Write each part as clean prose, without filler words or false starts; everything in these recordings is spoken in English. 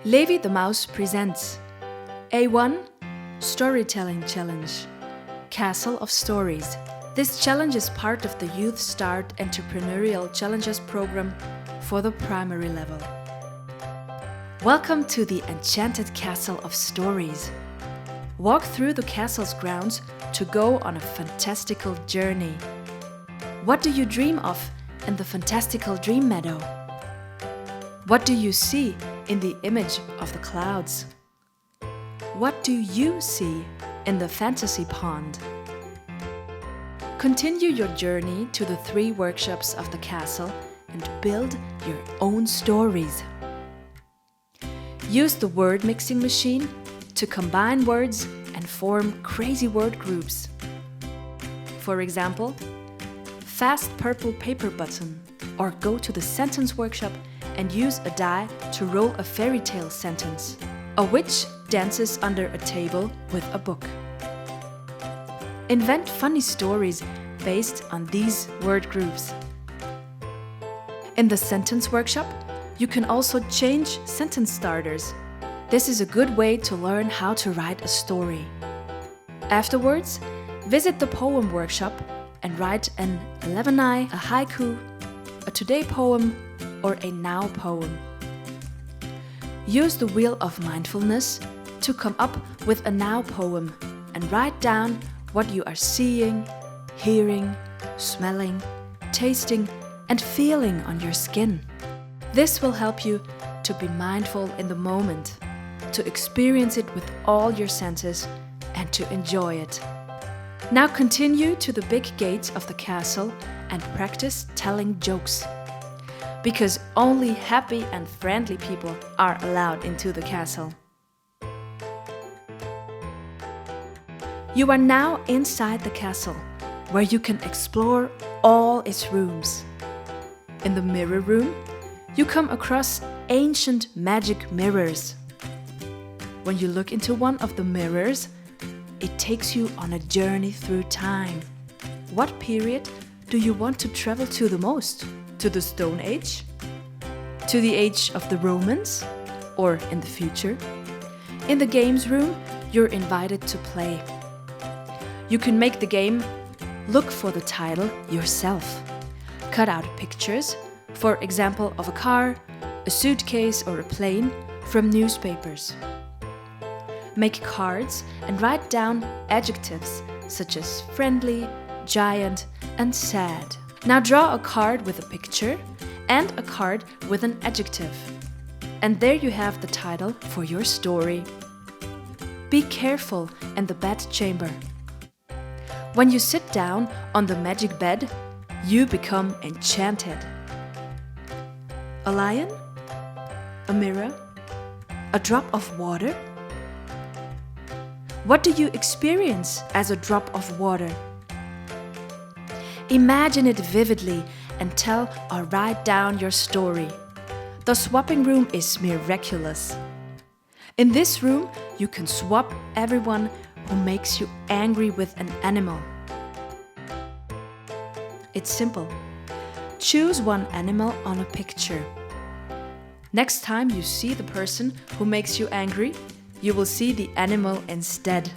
Levi the Mouse presents A1 Storytelling Challenge, Castle of Stories. This challenge is part of the Youth Start Entrepreneurial Challenges program for the primary level. Welcome to the enchanted Castle of Stories. Walk through the castle's grounds to go on a fantastical journey. What do you dream of in the fantastical dream meadow? What do you see in the image of the clouds? What do you see in the fantasy pond? Continue your journey to the 3 workshops of the castle and build your own stories. Use the word mixing machine to combine words and form crazy word groups. For example, fast purple paper button, or go to the sentence workshop and use a die to roll a fairy tale sentence. A witch dances under a table with a book. Invent funny stories based on these word groups. In the sentence workshop, you can also change sentence starters. This is a good way to learn how to write a story. Afterwards, visit the poem workshop and write an 11-eye, a haiku, a today poem, or a now poem. Use the wheel of mindfulness to come up with a now poem and write down what you are seeing, hearing, smelling, tasting, and feeling on your skin. This will help you to be mindful in the moment, to experience it with all your senses and to enjoy it. Now continue to the big gates of the castle and practice telling jokes. Because only happy and friendly people are allowed into the castle. You are now inside the castle, where you can explore all its rooms. In the mirror room, you come across ancient magic mirrors. When you look into one of the mirrors, it takes you on a journey through time. What period do you want to travel to the most? To the Stone Age? To the age of the Romans? Or in the future? In the games room, you're invited to play. You can make the game look for the title yourself. Cut out pictures, for example of a car, a suitcase or a plane, from newspapers. Make cards and write down adjectives such as friendly, giant, and sad. Now draw a card with a picture and a card with an adjective. And there you have the title for your story. Be careful in the bed chamber. When you sit down on the magic bed, you become enchanted. A lion? A mirror? A drop of water? What do you experience as a drop of water? Imagine it vividly and tell or write down your story. The swapping room is miraculous. In this room, you can swap everyone who makes you angry with an animal. It's simple. Choose one animal on a picture. Next time you see the person who makes you angry, you will see the animal instead.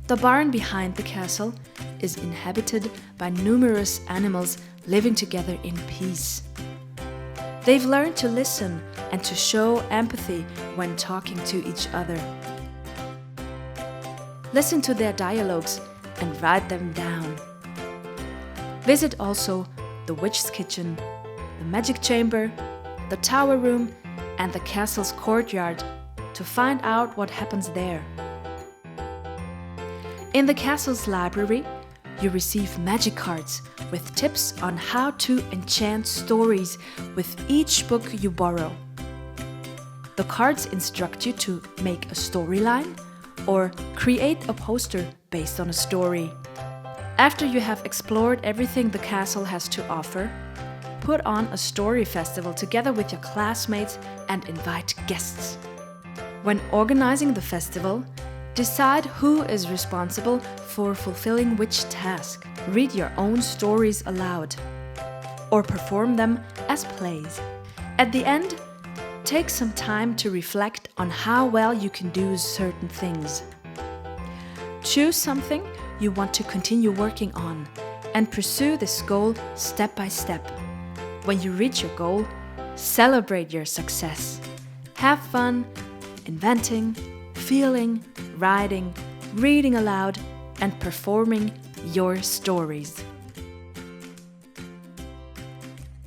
The barn behind the castle is inhabited by numerous animals living together in peace. They've learned to listen and to show empathy when talking to each other. Listen to their dialogues and write them down. Visit also the witch's kitchen, the magic chamber, the tower room, and the castle's courtyard to find out what happens there. In the castle's library, you receive magic cards with tips on how to enchant stories with each book you borrow. The cards instruct you to make a storyline or create a poster based on a story. After you have explored everything the castle has to offer, put on a story festival together with your classmates and invite guests. When organizing the festival, decide who is responsible for fulfilling which task. Read your own stories aloud or perform them as plays. At the end, Take some time to reflect on how well you can do certain things. Choose something you want to continue working on and pursue this goal step by step. When you reach your goal, celebrate your success. Have fun inventing, feeling, writing, reading aloud, and performing your stories.